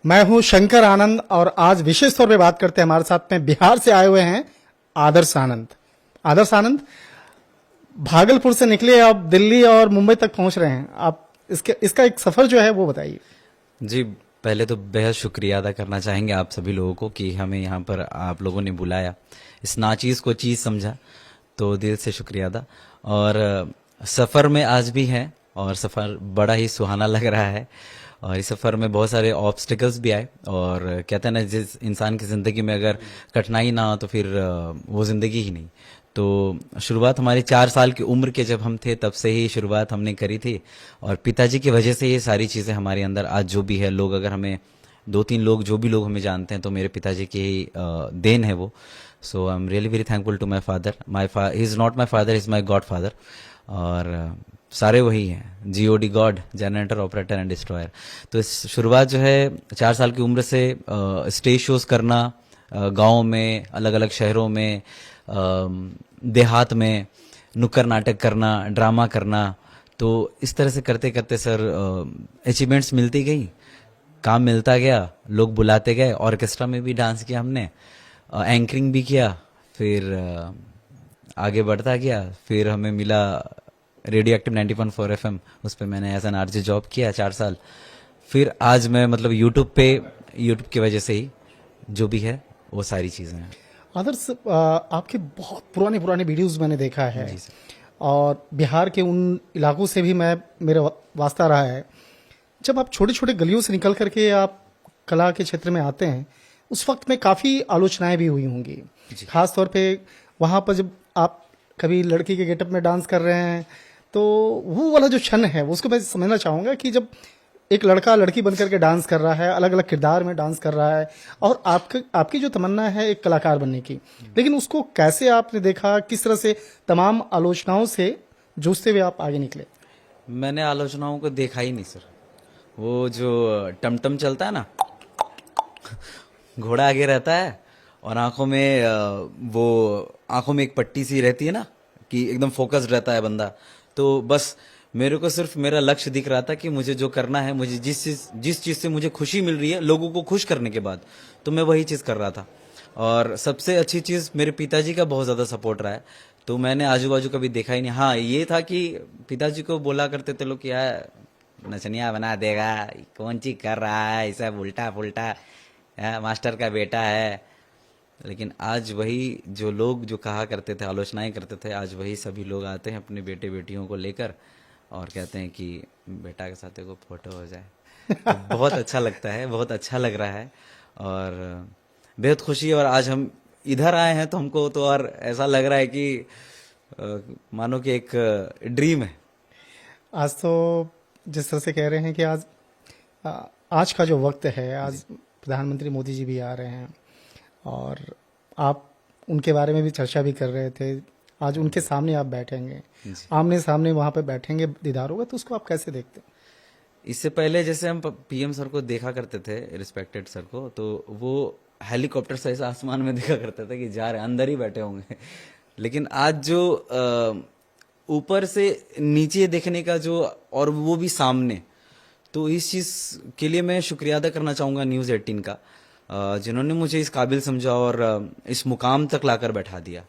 मैं हूं शंकर आनंद और आज विशेष तौर पे बात करते हैं। हमारे साथ में बिहार से आए हुए हैं आदर्श आनंद। आदर्श आनंद भागलपुर से निकले, आप दिल्ली और मुंबई तक पहुंच रहे हैं। आप इसका एक सफर जो है वो बताइए। जी, पहले तो बेहद शुक्रिया अदा करना चाहेंगे आप सभी लोगों को कि हमें यहाँ पर आप लोगों ने बुलाया, इस नाचीज़ को चीज़ समझा, तो दिल से शुक्रिया अदा। और सफ़र में आज भी हैं और सफ़र बड़ा ही सुहाना लग रहा है। और इस सफ़र में बहुत सारे ऑब्स्टिकल्स भी आए, और कहते हैं ना, जिस इंसान की ज़िंदगी में अगर कठिनाई ना हो तो फिर वो ज़िंदगी ही नहीं। तो शुरुआत हमारी 4 साल की उम्र के जब हम थे तब से ही शुरुआत हमने करी थी, और पिताजी की वजह से ये सारी चीज़ें हमारे अंदर आज जो भी है, लोग अगर हमें 2-3 लोग जो भी लोग हमें जानते हैं तो मेरे पिताजी की ही देन है वो। So I am really very thankful to my father. He is not my father, is my God father. और सारे वही हैं, G O D God, generator, operator and destroyer. तो इस शुरुआत जो है 4 साल की उम्र से स्टेज शोज करना, गाँव में, अलग अलग शहरों में, देहात में नुक्कड़ नाटक करना, ड्रामा करना। तो इस तरह से करते करते सर अचीवमेंट्स मिलती गई, काम मिलता गया, लोग बुलाते गए। ऑर्केस्ट्रा में भी डांस किया हमने, एंकरिंग भी किया, फिर आगे बढ़ता गया। फिर हमें मिला रेडियो एक्टिव 90.4 FM, उस पर मैंने एज एन आरजे जॉब किया 4 साल। फिर आज मैं मतलब यूट्यूब की वजह से ही जो भी है वो सारी चीज़ें हैं। आदर्श, आपके बहुत पुराने पुराने वीडियोस मैंने देखा है, जी सर। और बिहार के उन इलाकों से भी मेरा वास्ता रहा है। जब आप छोटे छोटे गलियों से निकल करके आप कला के क्षेत्र में आते हैं, उस वक्त में काफ़ी आलोचनाएं भी हुई होंगी। खास तौर पे वहाँ पर जब आप कभी लड़की के गेटअप में डांस कर रहे हैं, तो वो वाला जो क्षण है वो उसको मैं समझना चाहूँगा कि जब एक लड़का लड़की बनकर के डांस कर रहा है, अलग अलग किरदार में डांस कर रहा है, और आपकी जो तमन्ना है एक कलाकार बनने की, लेकिन उसको कैसे आपने देखा, किस तरह से तमाम आलोचनाओं से जूझते हुए आप आगे निकले? मैंने आलोचनाओं को देखा ही नहीं सर। वो जो टमटम चलता है ना, घोड़ा आगे रहता है और आंखों में एक पट्टी सी रहती है ना, कि एकदम फोकस्ड रहता है बंदा। तो बस मेरे को सिर्फ मेरा लक्ष्य दिख रहा था कि मुझे जो करना है, मुझे जिस चीज़ से मुझे खुशी मिल रही है लोगों को खुश करने के बाद, तो मैं वही चीज़ कर रहा था। और सबसे अच्छी चीज़ मेरे पिताजी का बहुत ज़्यादा सपोर्ट रहा है। तो मैंने आजू बाजू कभी देखा ही नहीं। हाँ, ये था कि पिताजी को बोला करते थे लोग कि यार नचनिया बना देगा, कौन चीज कर रहा है, ऐसा उल्टा पुल्टा, मास्टर का बेटा है। लेकिन आज वही जो लोग जो कहा करते थे, आलोचनाएं करते थे, आज वही सभी लोग आते हैं अपने बेटे बेटियों को लेकर और कहते हैं कि बेटा के साथ एगो फोटो हो जाए। तो बहुत अच्छा लगता है, बहुत अच्छा लग रहा है और बेहद खुशी है। और आज हम इधर आए हैं तो हमको तो और ऐसा लग रहा है कि मानो कि एक ड्रीम है। आज तो जिस तरह से कह रहे हैं कि आज का जो वक्त है, आज प्रधानमंत्री मोदी जी भी आ रहे हैं और आप उनके बारे में भी चर्चा भी कर रहे थे। आज उनके सामने आप बैठेंगे, आमने सामने वहां पे बैठेंगे, दीदार होगा, तो उसको आप कैसे देखते हैं? इससे पहले जैसे हम पीएम सर को देखा करते थे, रिस्पेक्टेड सर को, तो वो हेलीकॉप्टर से ऐसा आसमान में देखा करते थे कि जा रहे अंदर ही बैठे होंगे। लेकिन आज जो ऊपर से नीचे देखने का जो, और वो भी सामने, तो इस चीज़ के लिए मैं शुक्रिया अदा करना चाहूँगा न्यूज़ 18 का, जिन्होंने मुझे इस काबिल समझा और इस मुकाम तक लाकर बैठा दिया।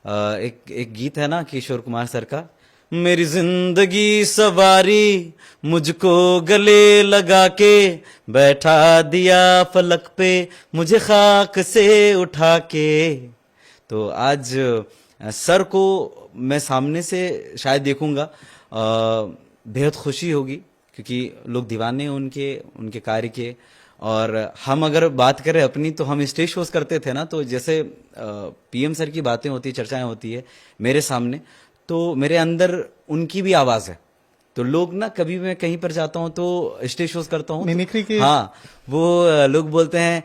एक गीत है ना किशोर कुमार सर का, मेरी जिंदगी सवारी मुझको गले लगा के, बैठा दिया फलक पे मुझे खाक से उठा के। तो आज सर को मैं सामने से शायद देखूंगा, बेहद खुशी होगी क्योंकि लोग दीवाने हैं उनके कार्य के। और हम अगर बात करें अपनी, तो हम स्टेज शोज करते थे ना, तो जैसे पीएम सर की बातें होती है, चर्चाएं होती है मेरे सामने, तो मेरे अंदर उनकी भी आवाज है। तो लोग ना, कभी मैं कहीं पर जाता हूं तो स्टेज शोज करता हूं, मिमिक्री की। हाँ, वो लोग बोलते हैं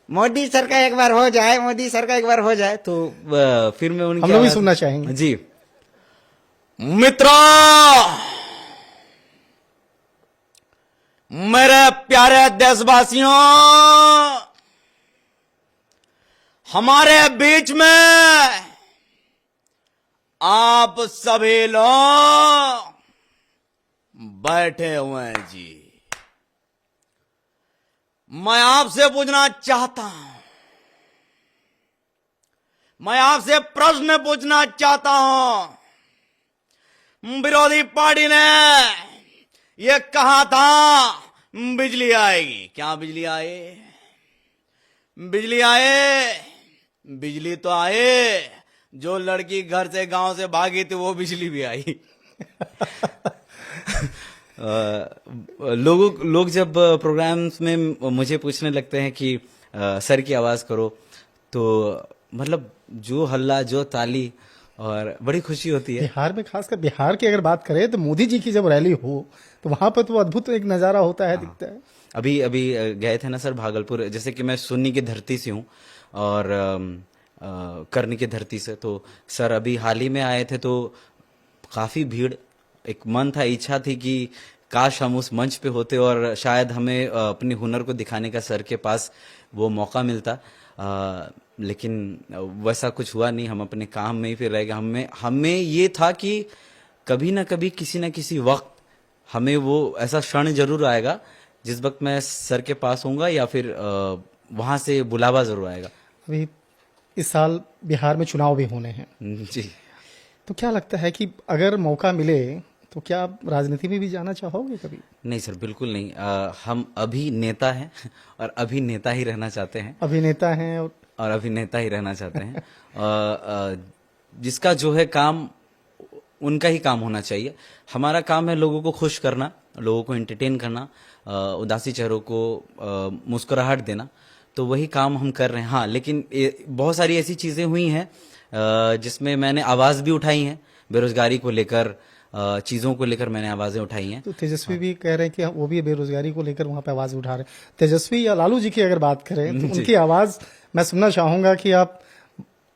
मोदी सर का एक बार हो जाए, मोदी सर का एक बार हो जाए, तो फिर मैं उनकी हम लोग भी आवाज सुनना चाहेंगे जी। मित्रों, मेरे प्यारे देशवासियों, हमारे बीच में आप सभी लोग बैठे हुए हैं जी। मैं आपसे पूछना चाहता हूं, मैं आपसे प्रश्न पूछना चाहता हूं। विरोधी पार्टी ने ये कहा था बिजली आएगी, क्या बिजली आए? बिजली आए, बिजली तो आए, जो लड़की घर से गांव से भागी थी वो बिजली भी आई। लोग जब प्रोग्राम्स में मुझे पूछने लगते हैं कि सर की आवाज करो, तो मतलब जो हल्ला, जो ताली, और बड़ी खुशी होती है। बिहार में, खासकर बिहार की अगर बात करें तो मोदी जी की जब रैली हो तो वहां पर तो अद्भुत एक नजारा होता है, दिखता है। अभी अभी गए थे ना सर भागलपुर, जैसे कि मैं सुन्नी की धरती से हूँ और करनी की धरती से, तो सर अभी हाल ही में आए थे तो काफी भीड़। एक मन था, इच्छा थी कि काश हम उस मंच पे होते और शायद हमें अपने हुनर को दिखाने का सर के पास वो मौका मिलता, लेकिन वैसा कुछ हुआ नहीं। हम अपने काम में ही फिर रह गए। हमें ये था कि कभी ना कभी, किसी ना किसी वक्त हमें वो ऐसा क्षण जरूर आएगा जिस वक्त मैं सर के पास होऊंगा या फिर वहां से बुलावा जरूर आएगा। अभी इस साल बिहार में चुनाव भी होने हैं, जी। तो क्या लगता है कि अगर मौका मिले तो क्या आप राजनीति में भी जाना चाहोगे कभी? नहीं सर, बिल्कुल नहीं। हम अभी नेता हैं और अभी नेता ही रहना चाहते हैं। अभिनेता हैं और अभिनेता ही रहना चाहते हैं। जिसका जो है काम, उनका ही काम होना चाहिए। हमारा काम है लोगों को खुश करना, लोगों को एंटरटेन करना, उदासी चेहरों को मुस्कुराहट देना, तो वही काम हम कर रहे हैं। हाँ, लेकिन बहुत सारी ऐसी चीजें हुई हैं जिसमें मैंने आवाज भी उठाई है, बेरोजगारी को लेकर, चीजों को लेकर मैंने आवाजें उठाई हैं। तो तेजस्वी भी कह रहे हैं कि वो भी बेरोजगारी को लेकर वहां पे आवाज उठा रहे हैं। तेजस्वी या लालू जी की अगर बात करें तो उनकी आवाज मैं सुनना चाहूंगा कि आप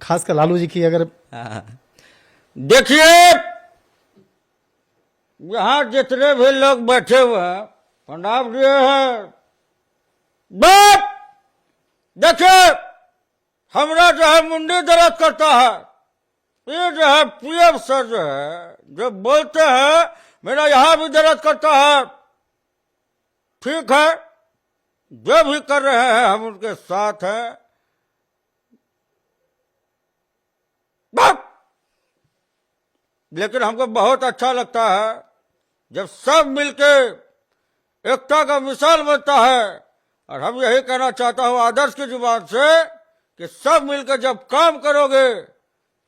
खासकर लालू जी की अगर। देखिए, यहां जितने भी लोग बैठे हुए हैं, प्रणाम दिए हैं। बाप देखिए, हमरा जो है मुंडी दर्द करता है। ये जो है पीएम सर जो है, जो बोलते हैं, मेरा यहां भी दर्द करता है। ठीक है, जो भी कर रहे हैं हम उनके साथ हैं। बाप लेकिन हमको बहुत अच्छा लगता है जब सब मिलके एकता का मिसाल बनता है। और हम यही कहना चाहता हूं आदर्श की जुबान से कि सब मिलकर जब काम करोगे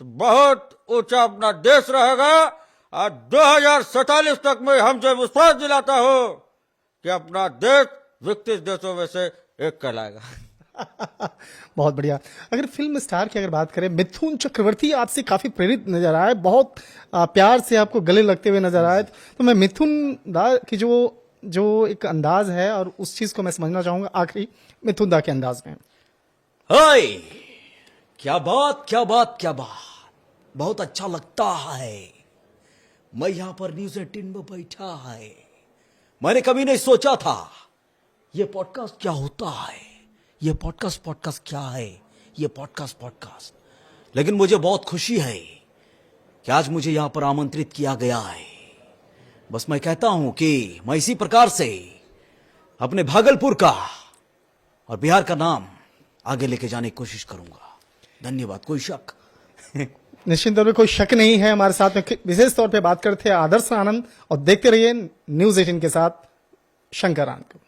तो बहुत ऊंचा अपना देश रहेगा। और 2047 तक में हमसे विश्वास दिलाता हूं कि अपना देश विकसित देशों में से एक कहलाएगा। बहुत बढ़िया। अगर फिल्म स्टार की अगर बात करें, मिथुन चक्रवर्ती आपसे काफी प्रेरित नजर आए, बहुत प्यार से आपको गले लगते हुए नजर आए, तो मैं मिथुन दा की जो एक अंदाज है और उस चीज को मैं समझना चाहूंगा आखिरी मिथुन दा के अंदाज में। हाय, क्या बात, क्या बात, क्या बात, बहुत अच्छा लगता है। मैं यहां पर न्यूज़ 18 में बैठा है। मैंने कभी नहीं सोचा था ये पॉडकास्ट क्या होता है, ये पॉडकास्ट क्या है, ये पॉडकास्ट। लेकिन मुझे बहुत खुशी है कि आज मुझे यहां पर आमंत्रित किया गया है। बस मैं कहता हूं कि मैं इसी प्रकार से अपने भागलपुर का और बिहार का नाम आगे लेके जाने की कोशिश करूंगा। धन्यवाद। कोई शक? निश्चित तौर पे कोई शक नहीं है। हमारे साथ में विशेष तौर पे बात करते हैं आदर्श आनंद, और देखते रहिए न्यूज़ 18 के साथ शंकर आनंद को।